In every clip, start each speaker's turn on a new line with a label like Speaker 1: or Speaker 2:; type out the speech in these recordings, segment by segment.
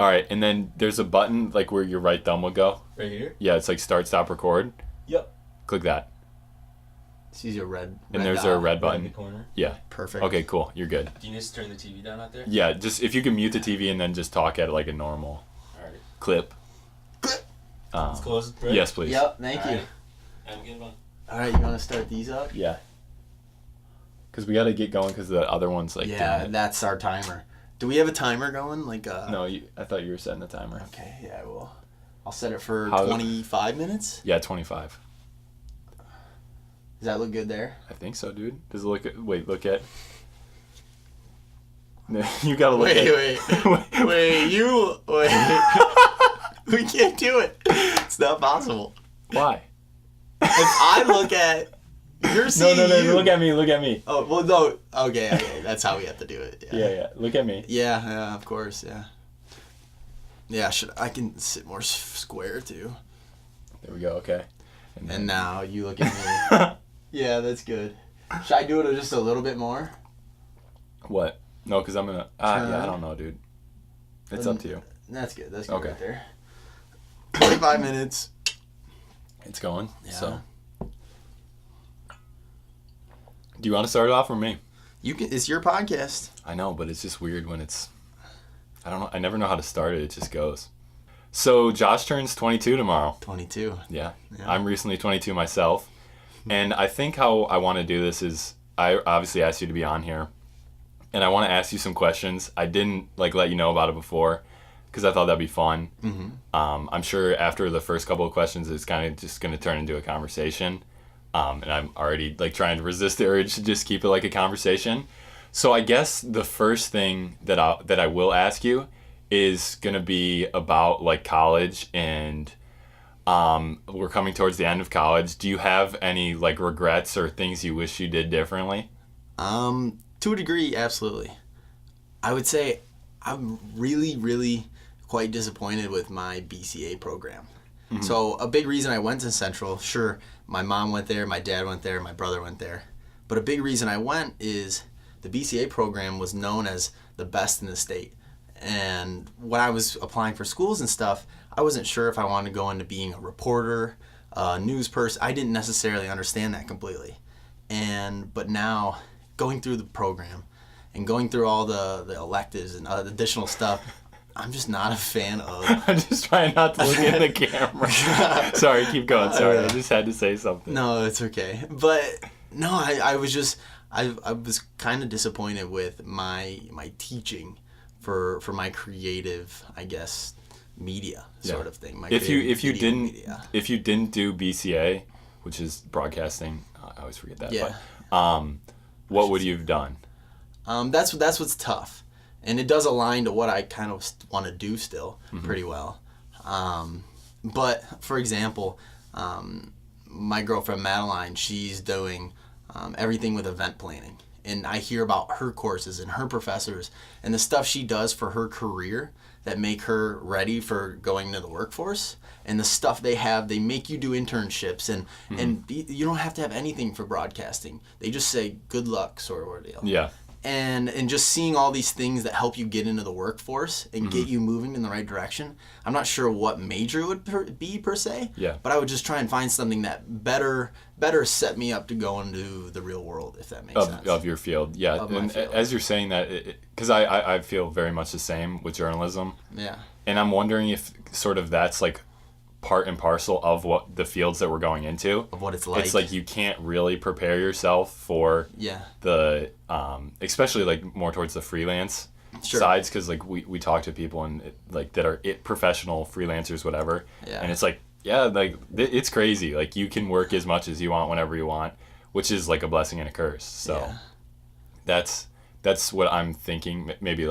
Speaker 1: All right, and then there's a button like where your right thumb will go.
Speaker 2: Right here?
Speaker 1: Yeah, it's like start, stop, record.
Speaker 2: Yep.
Speaker 1: Click that.
Speaker 3: See your red
Speaker 1: And there's
Speaker 3: dot
Speaker 1: a red
Speaker 2: Right
Speaker 1: button.
Speaker 2: in the corner.
Speaker 1: Yeah.
Speaker 3: Perfect.
Speaker 1: Okay, cool. You're good.
Speaker 2: Do you need to turn the TV down out there?
Speaker 1: Yeah, just if you can mute the TV and then just talk at like a normal
Speaker 2: Alright.
Speaker 1: clip.
Speaker 2: Let's close it, Brett.
Speaker 1: Yes, please.
Speaker 3: Yep, thank you.
Speaker 2: Alright. Have a good one.
Speaker 3: Alright, you want to start these up?
Speaker 1: Yeah. Because we got to get going because the other one's like...
Speaker 3: Yeah, that's our timer. Do we have a timer going?
Speaker 1: No, I thought you were setting the timer.
Speaker 3: Okay, yeah, I will. I'll set it for
Speaker 1: How-
Speaker 3: 25 minutes.
Speaker 1: Yeah, 25.
Speaker 3: Does that look good there?
Speaker 1: I think so, dude. Does it look at... Wait, look at... You got to look at...
Speaker 3: Wait. We can't do it. It's not possible.
Speaker 1: Why?
Speaker 3: If I look at... You're seeing
Speaker 1: No,
Speaker 3: you.
Speaker 1: look at me.
Speaker 3: Oh, well, no. Okay, that's how we have to do it.
Speaker 1: Yeah, look at me.
Speaker 3: Yeah, of course, yeah. Yeah, I can sit more square, too.
Speaker 1: There we go, okay.
Speaker 3: And now you look at me. Yeah, that's good. Should I do it just a little bit more?
Speaker 1: What? No, because I'm going to... yeah, I don't know, dude. It's up to you.
Speaker 3: That's good. That's good
Speaker 1: Okay.
Speaker 3: right there. 25 minutes.
Speaker 1: It's going,
Speaker 3: Yeah.
Speaker 1: so... Do you want to start it off or me?
Speaker 3: You can. It's your podcast.
Speaker 1: I know, but it's just weird when it's... I don't know. I never know how to start it. It just goes. So Josh turns 22 tomorrow.
Speaker 3: 22.
Speaker 1: Yeah.
Speaker 3: Yeah.
Speaker 1: I'm recently 22 myself. And I think how I want to do this is I obviously asked you to be on here. And I want to ask you some questions. I didn't let you know about it before because I thought that'd be fun.
Speaker 3: Mm-hmm.
Speaker 1: I'm sure after the first couple of questions, it's kind of just going to turn into a conversation. And I'm already trying to resist the urge to just keep it like a conversation. So I guess the first thing that I will ask you is going to be about college, and we're coming towards the end of college. Do you have any regrets or things you wish you did differently?
Speaker 3: To a degree, absolutely. I would say I'm really, really quite disappointed with my BCA program. Mm-hmm. So a big reason I went to Central, sure, my mom went there, my dad went there, my brother went there. But a big reason I went is the BCA program was known as the best in the state. And when I was applying for schools and stuff, I wasn't sure if I wanted to go into being a reporter, a news person. I didn't necessarily understand that completely. But now, going through the program and going through all the electives and additional stuff, I'm just not a fan of...
Speaker 1: I'm just trying not to look at the camera. Sorry, keep going. Sorry, I just had to say something.
Speaker 3: No, it's okay. But, no, I was kind of disappointed with my teaching for my creative, I guess, media sort of thing.
Speaker 1: If you didn't do BCA, which is broadcasting, I always forget that.
Speaker 3: Yeah.
Speaker 1: But, what would you have done?
Speaker 3: That's what's tough. And it does align to what I kind of want to do still pretty well. But, for example, my girlfriend Madeline, she's doing everything with event planning. And I hear about her courses and her professors and the stuff she does for her career that make her ready for going into the workforce. And the stuff they make you do internships. And you don't have to have anything for broadcasting. They just say, good luck, sort of deal.
Speaker 1: Yeah.
Speaker 3: And just seeing all these things that help you get into the workforce and get you moving in the right direction. I'm not sure what major it would be per se.
Speaker 1: Yeah.
Speaker 3: But I would just try and find something that better set me up to go into the real world, if that makes sense.
Speaker 1: Of your field, yeah.
Speaker 3: Of my field.
Speaker 1: As you're saying that, because I feel very much the same with journalism.
Speaker 3: Yeah.
Speaker 1: And I'm wondering if sort of that's part and parcel of what the fields that we're going into.
Speaker 3: Of what it's like.
Speaker 1: It's you can't really prepare yourself for the especially more towards the freelance sides, because we talk to people and that are professional freelancers, whatever. Yeah. And it's it's crazy. You can work as much as you want whenever you want, which is a blessing and a curse. So that's what I'm thinking. Maybe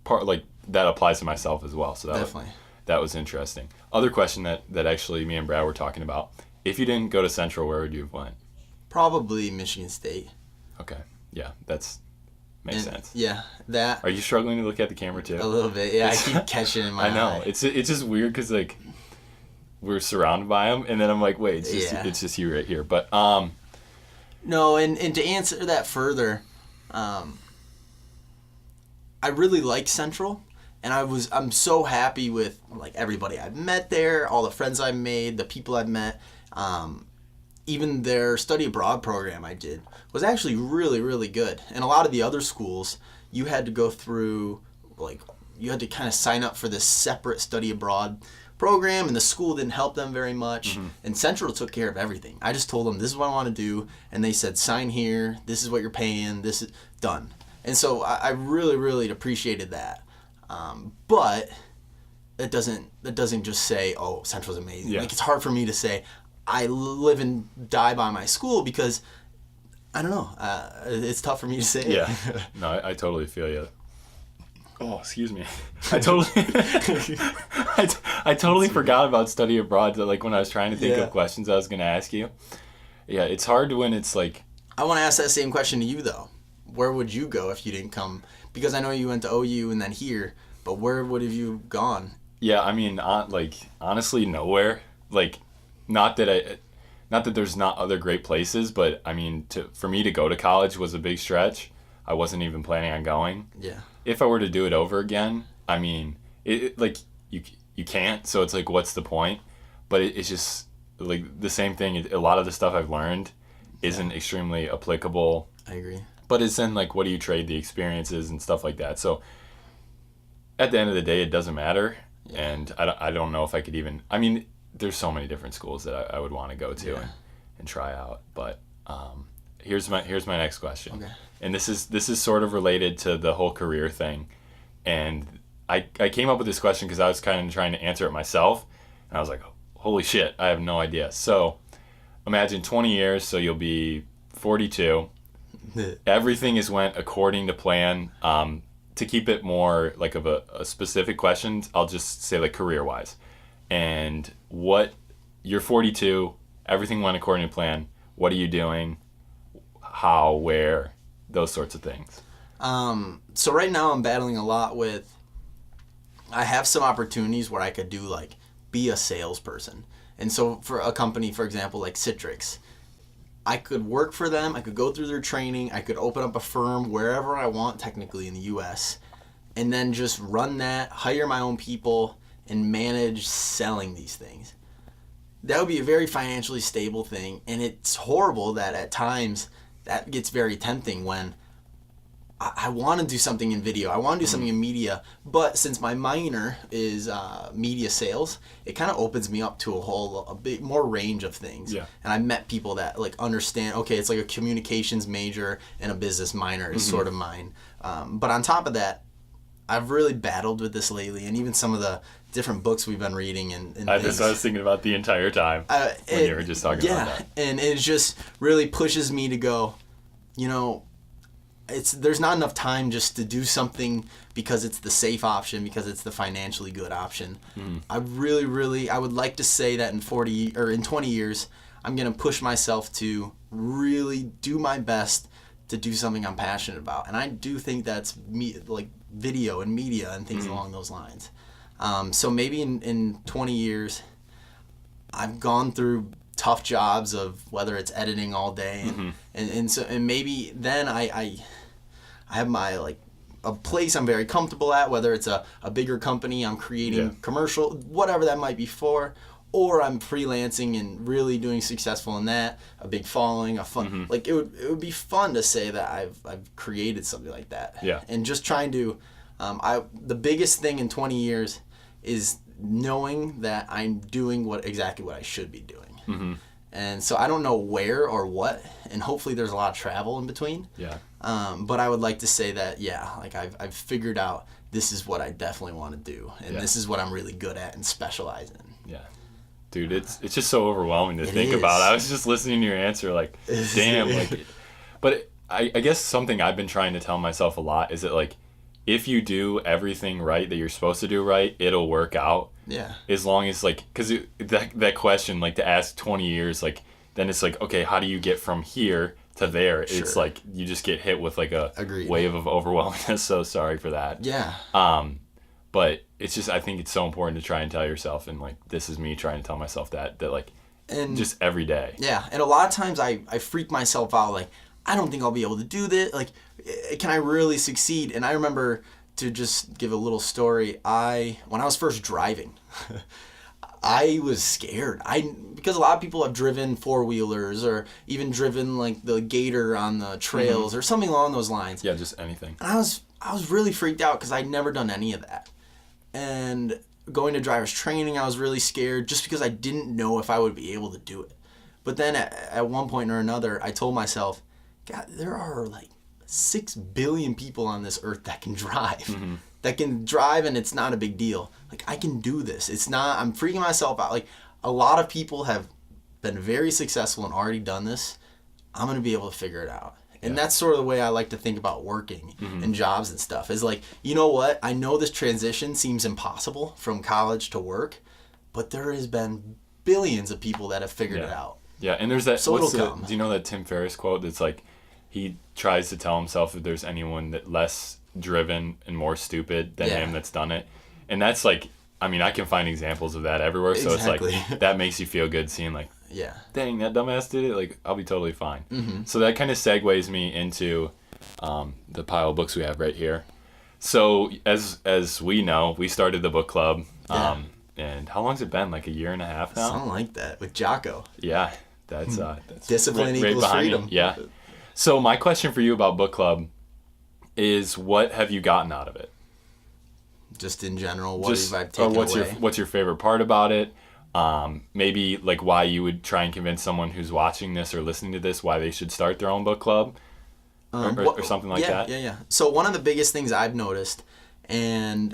Speaker 1: part that applies to myself as well. So
Speaker 3: definitely.
Speaker 1: That was interesting. Other question that actually me and Brad were talking about. If you didn't go to Central, where would you have went?
Speaker 3: Probably Michigan State.
Speaker 1: Okay. Yeah, makes sense.
Speaker 3: Yeah, that.
Speaker 1: Are you struggling to look at the camera too?
Speaker 3: A little bit. Yeah, I keep catching in my
Speaker 1: I know.
Speaker 3: eye.
Speaker 1: It's just weird because we're surrounded by them, and then I'm like, wait, it's just you right here. But
Speaker 3: no, and to answer that further, I really like Central. And I'm so happy with like everybody I've met there, all the friends I've made, the people I've met. Even their study abroad program I did was actually really, really good. And a lot of the other schools, you had to go through, like, you had to kind of sign up for this separate study abroad program, and the school didn't help them very much. And Central took care of everything. I just told them, this is what I want to do, and they said, sign here, this is what you're paying, this is done. And so I really, really appreciated that. But that doesn't just say, oh, Central's amazing. Like, it's hard for me to say I live and die by my school, because I don't know. It's tough for me to say.
Speaker 1: Yeah. No, I totally feel you. Oh, excuse me. I totally I totally forgot about study abroad. Like, when I was trying to think of questions I was going to ask you. Yeah, it's hard when it's like...
Speaker 3: I want to ask that same question to you, though. Where would you go if you didn't come? Because I know you went to OU and then here, but where would have you gone?
Speaker 1: Yeah, I mean, like, honestly, nowhere. Like, not that there's not other great places, but I mean, for me to go to college was a big stretch. I wasn't even planning on going.
Speaker 3: Yeah.
Speaker 1: If I were to do it over again, I mean, like, you can't, so it's like, what's the point? But it's just, like, the same thing. A lot of the stuff I've learned isn't extremely applicable.
Speaker 3: I agree.
Speaker 1: But it's then, like, what do you trade the experiences and stuff like that? So at the end of the day, it doesn't matter. Yeah. And I don't know if I could even... I mean, there's so many different schools that I would want to go to and try out. But here's my next question. Okay. And this is sort of related to the whole career thing. And I came up with this question because I was kind of trying to answer it myself. And I was like, holy shit, I have no idea. So imagine 20 years, so you'll be 42. Everything has went according to plan. To keep it more like of a specific question, I'll just say like career-wise. And you're 42, everything went according to plan. What are you doing? How, where, those sorts of things.
Speaker 3: So right now I'm battling a lot with, I have some opportunities where I could do like, be a salesperson. And so for a company, for example, like Citrix, I could work for them, I could go through their training, I could open up a firm wherever I want technically in the US, and then just run that, hire my own people, and manage selling these things. That would be a very financially stable thing, and it's horrible that at times that gets very tempting when I want to do something in video, I want to do something in media, but since my minor is media sales, it kind of opens me up to a bit more range of things. Yeah. And I met people that like understand, okay, it's like a communications major and a business minor is sort of mine. But on top of that, I've really battled with this lately, and even some of the different books we've been reading and
Speaker 1: that's what I was thinking about the entire time when you were just talking about that.
Speaker 3: Yeah, and it just really pushes me to go, you know, there's not enough time just to do something because it's the safe option, because it's the financially good option. I would like to say that in 20 years, I'm going to push myself to really do my best to do something I'm passionate about. And I do think that's like video and media and things along those lines. So maybe in 20 years, I've gone through tough jobs of whether it's editing all day and maybe then I have my like a place I'm very comfortable at, whether it's a bigger company I'm creating commercial, whatever that might be for, or I'm freelancing and really doing successful in that, a big following, a fun like it would be fun to say that I've created something like that. Yeah. And just trying to the biggest thing in 20 years is knowing that I'm doing exactly what I should be doing. And so I don't know where or what, and hopefully there's a lot of travel in between. Yeah. But I would like to say that, like I've figured out this is what I definitely want to do, and this is what I'm really good at and specialize in. Yeah.
Speaker 1: Dude, it's just so overwhelming to think about. I was just listening to your answer like, damn. But I guess something I've been trying to tell myself a lot is that, like, if you do everything right that you're supposed to do right, it'll work out. Yeah. As long as, like, because that question, like, to ask 20 years, like, then it's like, okay, how do you get from here to there? Sure. It's like you just get hit with, like, a wave of overwhelmingness. So sorry for that. Yeah. But it's just, I think it's so important to try and tell yourself, and, like, this is me trying to tell myself that like, and just every day.
Speaker 3: Yeah. And a lot of times I freak myself out, like, I don't think I'll be able to do this. Like, can I really succeed? And I remember to just give a little story, when I was first driving, I was scared. Because a lot of people have driven 4-wheelers or even driven like the Gator on the trails or something along those lines.
Speaker 1: Yeah, just anything.
Speaker 3: And I was really freaked out because I'd never done any of that. And going to driver's training, I was really scared just because I didn't know if I would be able to do it. But then at one point or another, I told myself, God, there are like 6 billion people on this earth that can drive. That can drive, and it's not a big deal. Like, I can do this. It's not, I'm freaking myself out. Like, a lot of people have been very successful and already done this. I'm going to be able to figure it out. And that's sort of the way I like to think about working and jobs and stuff. Is like, you know what? I know this transition seems impossible from college to work, but there has been billions of people that have figured it out.
Speaker 1: Yeah, and there's that,
Speaker 3: so it'll come.
Speaker 1: Do you know that Tim Ferriss quote that's like, he tries to tell himself if there's anyone that less driven and more stupid than him that's done it. And that's like, I mean, I can find examples of that everywhere. So it's like, that makes you feel good seeing like, dang, that dumbass did it. Like, I'll be totally fine. So that kind of segues me into the pile of books we have right here. So as we know, we started the book club. And how long's it been? Like a year and a half now?
Speaker 3: Something like that with Jocko.
Speaker 1: Yeah, that's
Speaker 3: discipline equals freedom.
Speaker 1: Yeah. So my question for you about book club is, what have you gotten out of it?
Speaker 3: Just in general, what have I taken away?
Speaker 1: What's your favorite part about it? Maybe like why you would try and convince someone who's watching this or listening to this why they should start their own book club, or something like that.
Speaker 3: Yeah. So one of the biggest things I've noticed, and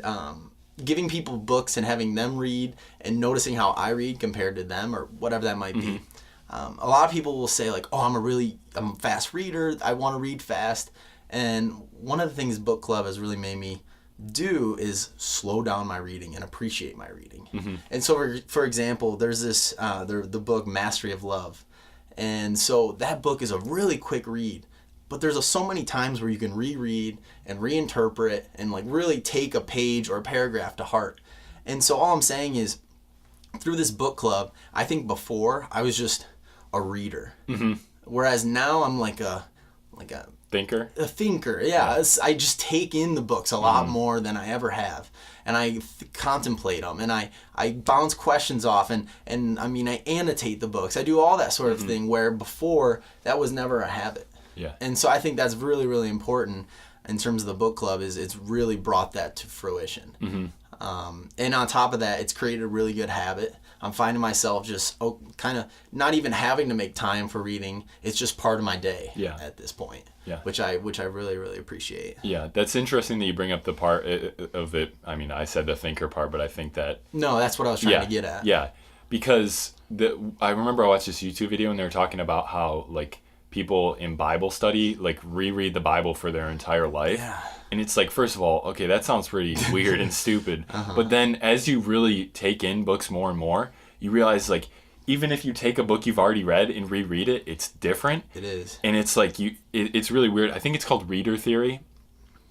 Speaker 3: giving people books and having them read and noticing how I read compared to them or whatever that might be. A lot of people will say like, oh, I'm a fast reader. I want to read fast. And one of the things book club has really made me do is slow down my reading and appreciate my reading. And so, for example, there's this the book Mastery of Love, and so that book is a really quick read, but there's so many times where you can reread and reinterpret and like really take a page or a paragraph to heart. And so all I'm saying is, through this book club, I think before I was just a reader, whereas now I'm like a
Speaker 1: thinker.
Speaker 3: A thinker, yeah. I just take in the books a lot more than I ever have, and I contemplate them, and I bounce questions off, and I mean I annotate the books. I do all that sort of thing, where before that was never a habit.
Speaker 1: Yeah.
Speaker 3: And so I think that's really, really important in terms of the book club. Is it's really brought that to fruition. And on top of that, it's created a really good habit. I'm finding myself just kind of not even having to make time for reading. It's just part of my day at this point. Yeah. Which I really, really appreciate.
Speaker 1: Yeah, that's interesting that you bring up the part of it. I mean, I said the thinker part, but I think that...
Speaker 3: No, that's what I was trying to get at.
Speaker 1: Yeah, because I remember I watched this YouTube video and they were talking about how like people in Bible study like reread the Bible for their entire life. Yeah. And it's like, first of all, okay, that sounds pretty weird and stupid. But then as you really take in books more and more, you realize like, even if you take a book you've already read and reread it, it's different.
Speaker 3: It is.
Speaker 1: And it's like, it's really weird. I think it's called reader theory,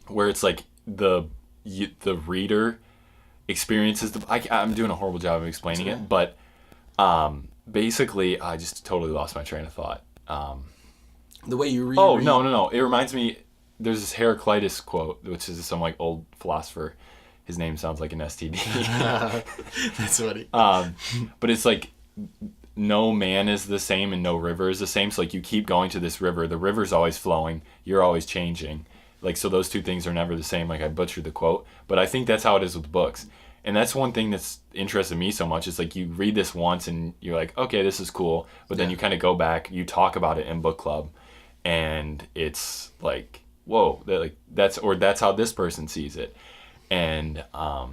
Speaker 1: where it's like the reader experiences I'm doing a horrible job of explaining it, but basically, I just totally lost my train of thought.
Speaker 3: The way you read.
Speaker 1: Oh, no. It reminds me, there's this Heraclitus quote, which is some like old philosopher. His name sounds like an STD.
Speaker 3: That's funny.
Speaker 1: But it's like, no man is the same and no river is the same. So like you keep going to this river. The river's always flowing. You're always changing. Like, so those two things are never the same. Like, I butchered the quote. But I think that's how it is with books. And that's one thing that's interested me so much. Is like you read this once and you're like, okay, this is cool. But then you kind of go back, you talk about it in book club. And it's like, whoa, that's how this person sees it. And I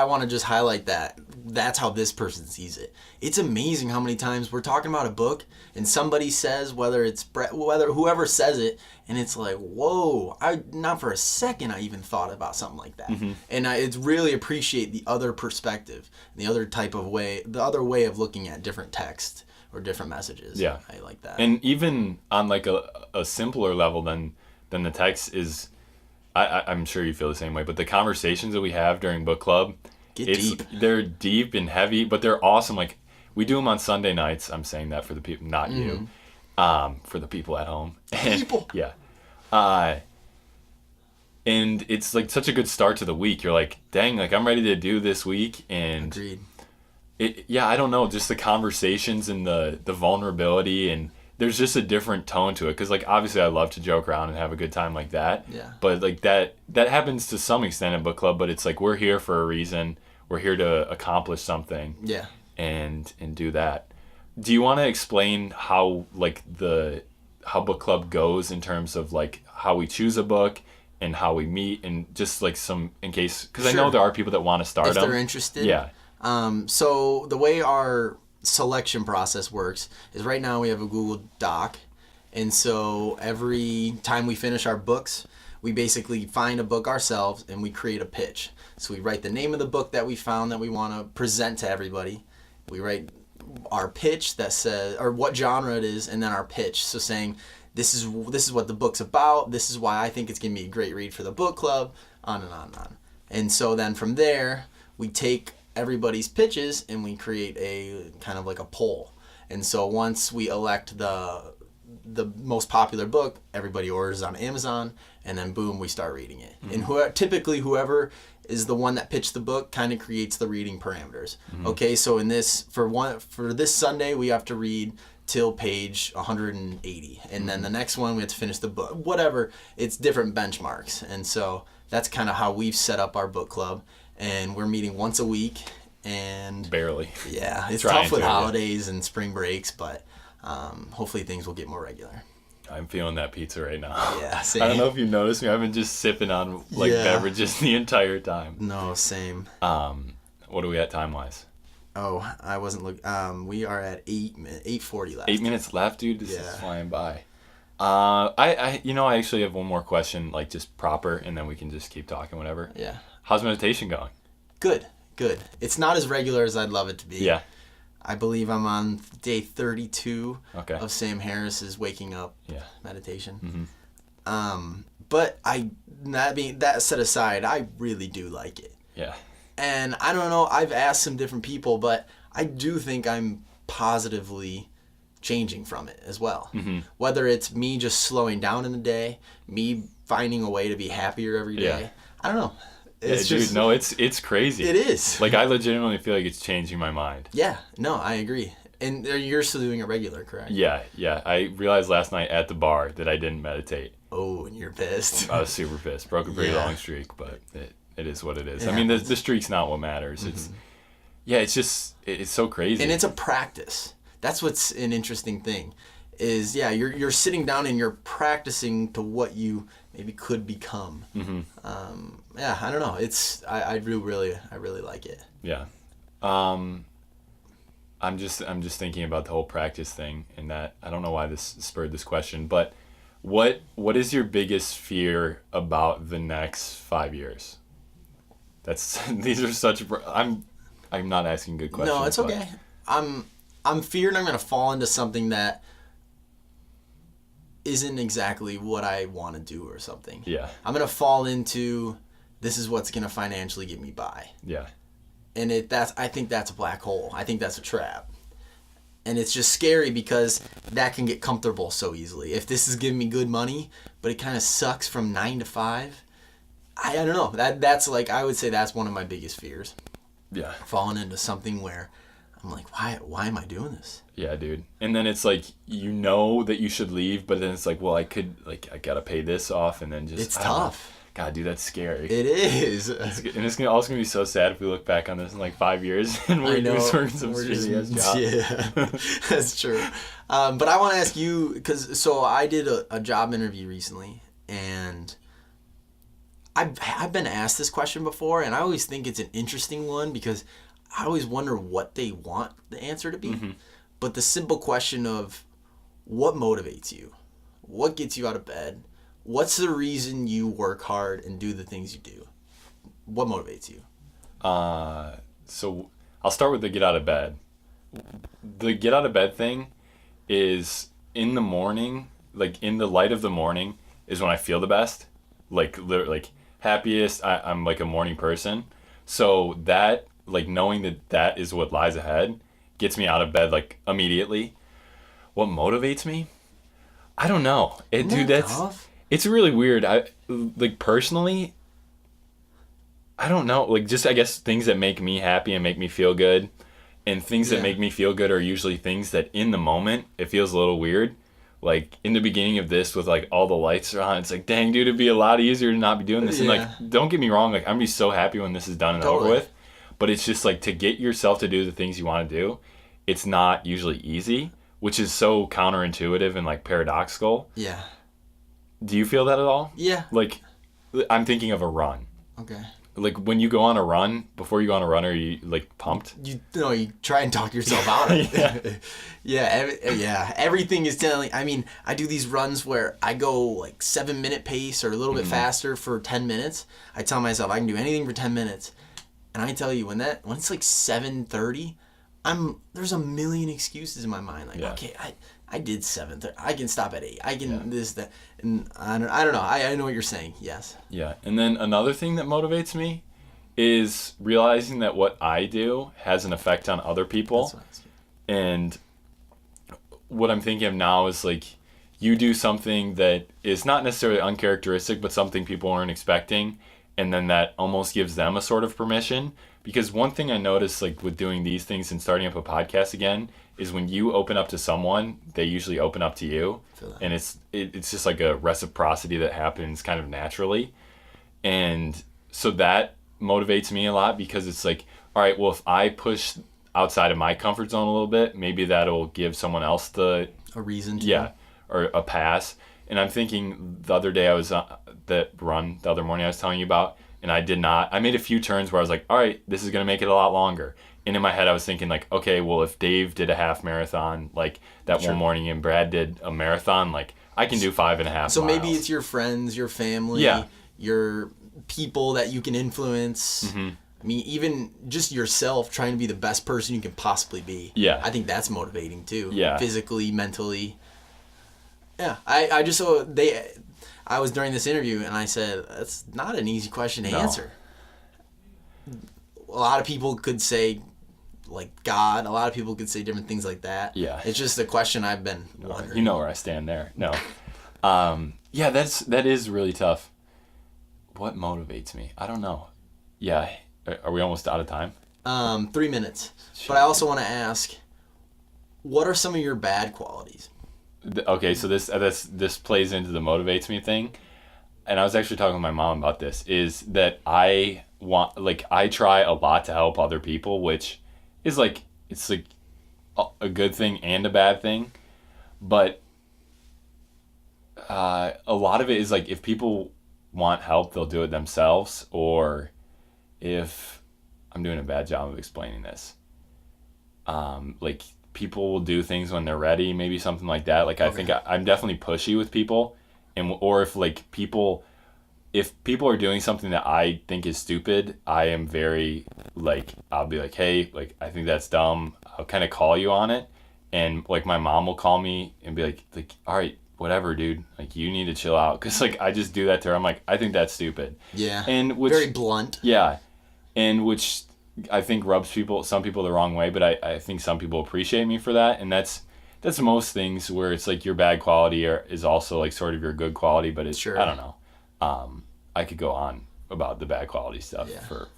Speaker 1: want to just highlight that. That's how this person sees it. It's amazing how many times we're talking about a book and somebody says, whether whoever says it, and it's like, whoa, not for a second I even thought about something like that. And it's really appreciate the other perspective, the other type of way, the other way of looking at different text or different messages. Yeah, I like that. And even on like a simpler level than the text is. I'm sure you feel the same way, but the conversations that we have during book club,
Speaker 3: deep.
Speaker 1: They're deep and heavy, but they're awesome. Like, we do them on Sunday nights. I'm saying that for the people, not you, for the people at home. And,
Speaker 3: people.
Speaker 1: Yeah. And it's like such a good start to the week. You're like, dang, like I'm ready to do this week. And
Speaker 3: agreed.
Speaker 1: I don't know, just the conversations and the vulnerability, and there's just a different tone to it. Because like obviously I love to joke around and have a good time like that.
Speaker 3: Yeah.
Speaker 1: But like that happens to some extent in book club. But it's like we're here for a reason. We're here to accomplish something.
Speaker 3: Yeah.
Speaker 1: And do that. Do you want to explain how like how book club goes in terms of like how we choose a book and how we meet, and just like some, in case, because I know there are people that want to start
Speaker 3: if
Speaker 1: them.
Speaker 3: they're interested.
Speaker 1: Yeah.
Speaker 3: So the way our selection process works is right now we have a Google Doc, and so every time we finish our books, we basically find a book ourselves and we create a pitch. So we write the name of the book that we found that we want to present to everybody. We write our pitch that says, or what genre it is, and then our pitch. So saying, this is what the book's about. This is why I think it's going to be a great read for the book club, on and on and on. And so then from there, we take everybody's pitches and we create a kind of like a poll. And so once we elect the most popular book, everybody orders on Amazon, and then boom, we start reading it. Mm-hmm. And typically whoever is the one that pitched the book kind of creates the reading parameters. Mm-hmm. Okay, so in this for this Sunday we have to read till page 180, and then the next one we have to finish the book. Whatever, it's different benchmarks, and so that's kind of how we've set up our book club. And we're meeting once a week, and
Speaker 1: barely.
Speaker 3: Yeah, it's tough with holidays and spring breaks, but hopefully things will get more regular. I'm
Speaker 1: feeling that pizza right now.
Speaker 3: Yeah, same.
Speaker 1: I don't know if you noticed me. I've been just sipping on beverages the entire time.
Speaker 3: No, same.
Speaker 1: What are we at time wise?
Speaker 3: Oh, I wasn't looking. We are at 8:40 left.
Speaker 1: 8 minutes left, dude. This is flying by. I actually have one more question, like just proper, and then we can just keep talking, whatever.
Speaker 3: Yeah.
Speaker 1: How's meditation going?
Speaker 3: Good. It's not as regular as I'd love it to be.
Speaker 1: Yeah.
Speaker 3: I believe I'm on day 32 of Sam Harris's Waking Up meditation. Mm-hmm. But that set aside, I really do like it.
Speaker 1: Yeah.
Speaker 3: And I don't know, I've asked some different people, but I do think I'm positively changing from it as well. Mm-hmm. Whether it's me just slowing down in the day, me finding a way to be happier every day. Yeah. I don't know.
Speaker 1: It's crazy.
Speaker 3: It is.
Speaker 1: Like, I legitimately feel like it's changing my mind.
Speaker 3: Yeah, no, I agree. And you're still doing it regular, correct?
Speaker 1: Yeah. I realized last night at the bar that I didn't meditate.
Speaker 3: Oh, and you're pissed.
Speaker 1: I was super pissed. Broke a pretty long streak, but it is what it is. I mean, the streak's not what matters. Mm-hmm. It's so crazy.
Speaker 3: And it's a practice. That's what's an interesting thing. Is you're sitting down and you're practicing to what you maybe could become. Mm-hmm. I don't know. I really like it.
Speaker 1: Yeah. I'm just thinking about the whole practice thing, and that I don't know why this spurred this question, but what is your biggest fear about the next 5 years? These are such. I'm not asking good questions.
Speaker 3: No, it's okay. I'm feared I'm going to fall into something that isn't exactly what I want to do or something.
Speaker 1: Yeah.
Speaker 3: I'm going to fall into, this is what's going to financially get me by.
Speaker 1: Yeah.
Speaker 3: And I think that's a black hole. I think that's a trap. And it's just scary because that can get comfortable so easily. If this is giving me good money, but it kind of sucks from 9 to 5, I don't know. That's like, I would say that's one of my biggest fears.
Speaker 1: Yeah.
Speaker 3: Falling into something where I'm like, why am I doing this?
Speaker 1: Yeah, dude. And then it's like, you know that you should leave, but then it's like, well, I gotta pay this off, and then just...
Speaker 3: It's tough.
Speaker 1: God, dude, that's scary.
Speaker 3: It is.
Speaker 1: And it's also gonna be so sad if we look back on this in like 5 years and we're working some shitty ass job.
Speaker 3: Yeah, that's true. But I want to ask you, because I did a job interview recently, and I've been asked this question before, and I always think it's an interesting one because I always wonder what they want the answer to be. Mm-hmm. But the simple question of what motivates you? What gets you out of bed? What's the reason you work hard and do the things you do? What motivates you?
Speaker 1: So I'll start with the get out of bed. The get out of bed thing is in the morning, like in the light of the morning is when I feel the best. Like happiest. I'm like a morning person. So that, like, knowing that is what lies ahead gets me out of bed like immediately. What motivates me? I don't know. Dude, It's really weird. Personally, I don't know. Just I guess things that make me happy and make me feel good, and things that make me feel good are usually things that in the moment it feels a little weird. In the beginning of this with all the lights are on, it's dang dude, it'd be a lot easier to not be doing this. And don't get me wrong, I'm gonna be so happy when this is done and over with. But it's just to get yourself to do the things you want to do, it's not usually easy, which is so counterintuitive and paradoxical.
Speaker 3: Yeah.
Speaker 1: Do you feel that at all?
Speaker 3: Yeah.
Speaker 1: I'm thinking of a run.
Speaker 3: Okay.
Speaker 1: When you go on a run, before you go on a run, are you pumped?
Speaker 3: You try and talk yourself out of it. Yeah. Everything is telling. I mean, I do these runs where I go 7-minute pace or a little bit faster for 10 minutes. I tell myself I can do anything for 10 minutes, and I tell you when it's 7:30, there's a million excuses in my mind. Okay, I did 7:30. I can stop at 8. I can this that, and I don't know. I know what you're saying. Yes.
Speaker 1: Yeah, and then another thing that motivates me is realizing that what I do has an effect on other people. And what I'm thinking of now is you do something that is not necessarily uncharacteristic, but something people aren't expecting, and then that almost gives them a sort of permission. Because one thing I noticed with doing these things and starting up a podcast again is when you open up to someone, they usually open up to you, and it's just a reciprocity that happens kind of naturally. And so that motivates me a lot, because it's all right, well, if I push outside of my comfort zone a little bit, maybe that'll give someone else a
Speaker 3: reason to.
Speaker 1: Or a pass. And I'm thinking the other day I was the other morning I was telling you about, and I made a few turns where I was all right, this is going to make it a lot longer. And in my head I was thinking okay, well, if Dave did a half marathon that one morning and Brad did a marathon, I can do 5.5 miles.
Speaker 3: So maybe it's your friends, your family, your people that you can influence. Mm-hmm. I mean, even just yourself trying to be the best person you can possibly be.
Speaker 1: Yeah.
Speaker 3: I think that's motivating too.
Speaker 1: Yeah.
Speaker 3: Physically, mentally. Yeah. I was during this interview and I said, that's not an easy question to answer. A lot of people could say God. A lot of people could say different things like that.
Speaker 1: Yeah.
Speaker 3: It's just a question I've been wondering.
Speaker 1: You know where I stand there. No. Yeah, that is really tough. What motivates me? I don't know. Yeah. Are we almost out of time?
Speaker 3: 3 minutes. Shit. But I also want to ask, what are some of your bad qualities?
Speaker 1: Okay, so this plays into the motivates me thing. And I was actually talking with my mom about this, is that I try a lot to help other people, which is it's a good thing and a bad thing. But a lot of it is if people want help, they'll do it themselves, or if I'm doing a bad job of explaining this, people will do things when they're ready, maybe something like that. I think I'm definitely pushy with people, or if people are doing something that I think is stupid, I am very I'll be hey, I think that's dumb. I'll kind of call you on it, and my mom will call me and be all right, whatever, dude, you need to chill out, because I just do that to her. I'm I think that's stupid.
Speaker 3: Yeah.
Speaker 1: And
Speaker 3: very blunt.
Speaker 1: Yeah, and which I think rubs some people the wrong way, but I think some people appreciate me for that, and that's most things where it's your bad quality is also sort of your good quality, but it's sure. I don't know. I could go on about the bad quality stuff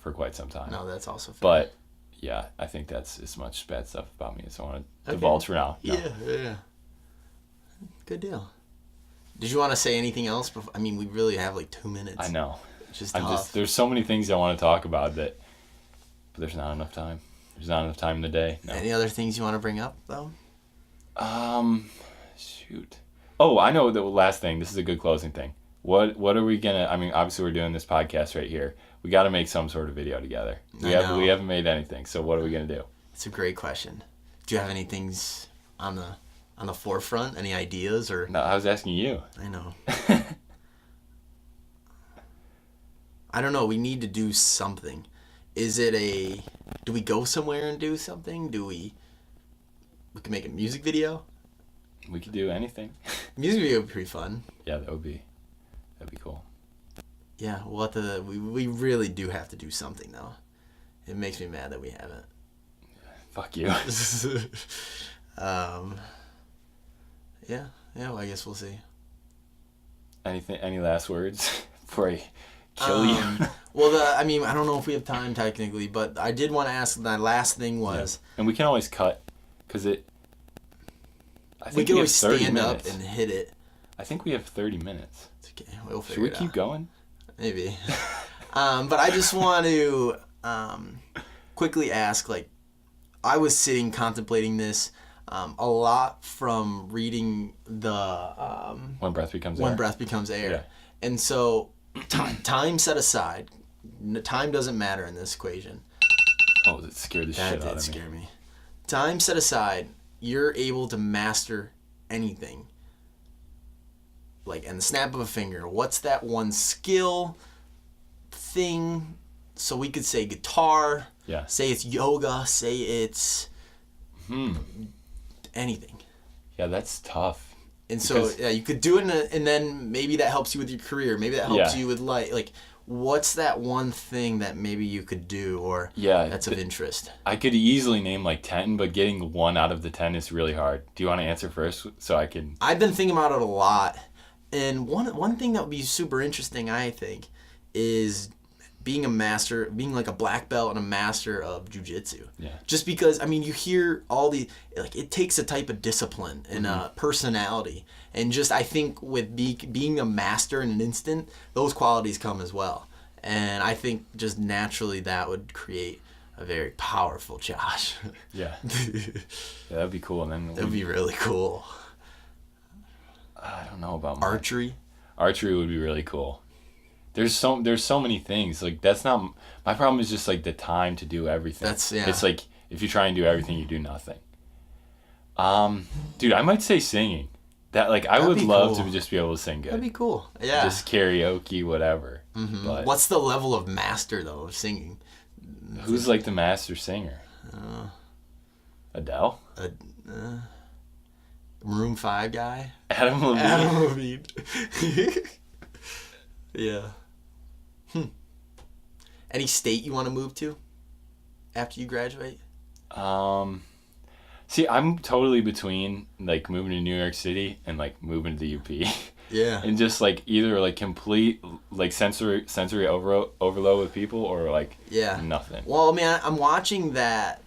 Speaker 1: for quite some time.
Speaker 3: No, that's also fair.
Speaker 1: But yeah, I think that's as much bad stuff about me as I want to divulge for now. No.
Speaker 3: Yeah. Good deal. Did you want to say anything else before? I mean, we really have 2 minutes.
Speaker 1: I know.
Speaker 3: It's just tough.
Speaker 1: There's so many things I want to talk about but there's not enough time. There's not enough time in the day. No.
Speaker 3: Any other things you want to bring up, though?
Speaker 1: Shoot. Oh, I know the last thing. This is a good closing thing. What are we gonna? I mean, obviously we're doing this podcast right here. We got to make some sort of video together. We haven't made anything. So what are we gonna do?
Speaker 3: It's a great question. Do you have any things on the forefront? Any ideas or?
Speaker 1: No, I was asking you.
Speaker 3: I know. I don't know. We need to do something. Is it do we go somewhere and do something? We can make a music video?
Speaker 1: We could do anything.
Speaker 3: Music video would be pretty fun.
Speaker 1: Yeah, that'd be cool.
Speaker 3: Yeah, we'll have to, we really do have to do something, though. It makes me mad that we haven't.
Speaker 1: Fuck you.
Speaker 3: Yeah, well, I guess we'll see.
Speaker 1: Any last words before I kill you?
Speaker 3: Well, I don't know if we have time technically, but I did want to ask. My last thing was,
Speaker 1: and we can always cut, because I think
Speaker 3: we can always stand
Speaker 1: minutes.
Speaker 3: up and hit it.
Speaker 1: I think we have 30 minutes.
Speaker 3: It's okay, we'll figure
Speaker 1: Should we
Speaker 3: it
Speaker 1: keep
Speaker 3: out.
Speaker 1: going?
Speaker 3: Maybe. But I just want to quickly ask, like, I was sitting contemplating this a lot from reading the
Speaker 1: When Breath Becomes
Speaker 3: When
Speaker 1: Air.
Speaker 3: Breath Becomes Air.
Speaker 1: Yeah.
Speaker 3: And so time set aside. Time doesn't matter in this equation.
Speaker 1: Oh, that scared the shit out of me.
Speaker 3: That did scare me. Time set aside, you're able to master anything. Like, in the snap of a finger. What's that one skill thing? So we could say guitar.
Speaker 1: Yeah.
Speaker 3: Say it's yoga. Say it's anything.
Speaker 1: Yeah, that's tough.
Speaker 3: And because, so, you could do it, and then maybe that helps you with your career. Maybe that helps you with life. Like, what's that one thing that maybe you could do, or that's of interest?
Speaker 1: I could easily name like 10, but getting 1 out of the 10 is really hard. Do you want to answer first so I can?
Speaker 3: I've been thinking about it a lot, and one thing that would be super interesting, I think, is being a master, being like a black belt and a master of jiu-jitsu.
Speaker 1: Yeah.
Speaker 3: Just because, you hear all the, like, it takes a type of discipline and personality. And just, I think with being a master in an instant, those qualities come as well. And I think just naturally that would create a very powerful Josh.
Speaker 1: Yeah. That'd be cool. And then
Speaker 3: that'd be really cool.
Speaker 1: I don't know about
Speaker 3: archery.
Speaker 1: Archery would be really cool. There's so many things. Like, that's not my problem. Is just like the time to do everything. It's like if you try and do everything, you do nothing. Dude, I might say singing. That, like, I would love to just be able to sing good.
Speaker 3: That'd be cool. Yeah.
Speaker 1: Just karaoke, whatever.
Speaker 3: Mm-hmm. But what's the level of master though of singing?
Speaker 1: Who's like the master singer? Adele.
Speaker 3: Maroon 5 guy.
Speaker 1: Adam Levine.
Speaker 3: Yeah. Any state you want to move to after you graduate?
Speaker 1: See, I'm totally between like moving to New York City and like moving to the UP.
Speaker 3: Yeah.
Speaker 1: And just like either like complete like sensory overload with people, or like nothing.
Speaker 3: Well, I'm watching that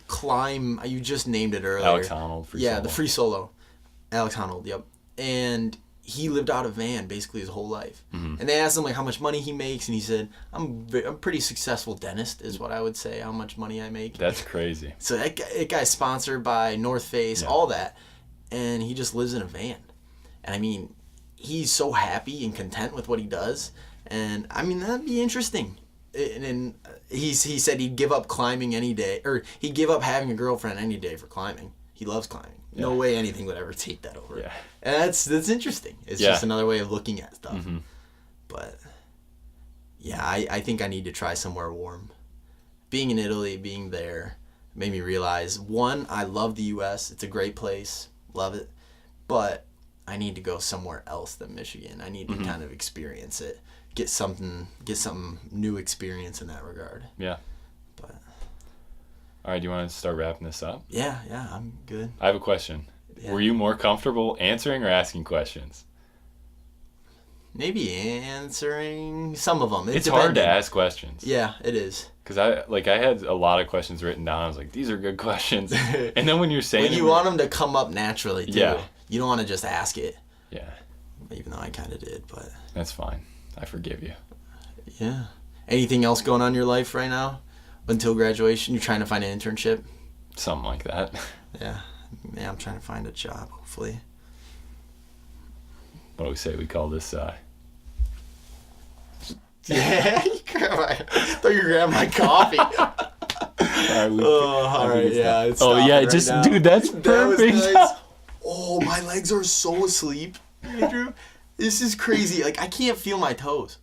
Speaker 3: climb. You just named it earlier.
Speaker 1: Alex Honnold.
Speaker 3: The free solo. Alex Honnold. Yep. And he lived out of a van basically his whole life. Mm-hmm. And they asked him like how much money he makes, and he said, I'm a pretty successful dentist is what I would say, how much money I make.
Speaker 1: That's crazy.
Speaker 3: So that guy's sponsored by North Face, all that, and he just lives in a van. And he's so happy and content with what he does, and that'd be interesting. And he said he'd give up climbing any day, or he'd give up having a girlfriend any day for climbing. He loves climbing. No way anything would ever take that over. Yeah. And that's interesting. It's just another way of looking at stuff. Mm-hmm. But yeah, I think I need to try somewhere warm. Being in Italy, being there, made me realize, one, I love the U.S. It's a great place. Love it. But I need to go somewhere else than Michigan. I need to kind of experience it. Get some new experience in that regard.
Speaker 1: Yeah. But all right, do you want to start wrapping this up?
Speaker 3: Yeah, I'm good.
Speaker 1: I have a question. Yeah. Were you more comfortable answering or asking questions?
Speaker 3: Maybe answering some of them.
Speaker 1: It's hard to ask questions.
Speaker 3: Yeah, it is.
Speaker 1: Because I had a lot of questions written down. I was like, these are good questions. And then when you're saying
Speaker 3: you want them to come up naturally, too.
Speaker 1: Yeah.
Speaker 3: You don't want to just ask it.
Speaker 1: Yeah.
Speaker 3: Even though I kind of did, but...
Speaker 1: That's fine. I forgive you.
Speaker 3: Yeah. Anything else going on in your life right now? Until graduation, you're trying to find an internship?
Speaker 1: Something like that.
Speaker 3: Yeah. Yeah, I'm trying to find a job, hopefully.
Speaker 1: What do we say? We call this,
Speaker 3: Yeah, I thought you were grabbing my coffee. All right, yeah.
Speaker 1: Just, now. Dude, that's perfect.
Speaker 3: That nice. Oh, my legs are so asleep, Andrew. This is crazy. Like, I can't feel my toes.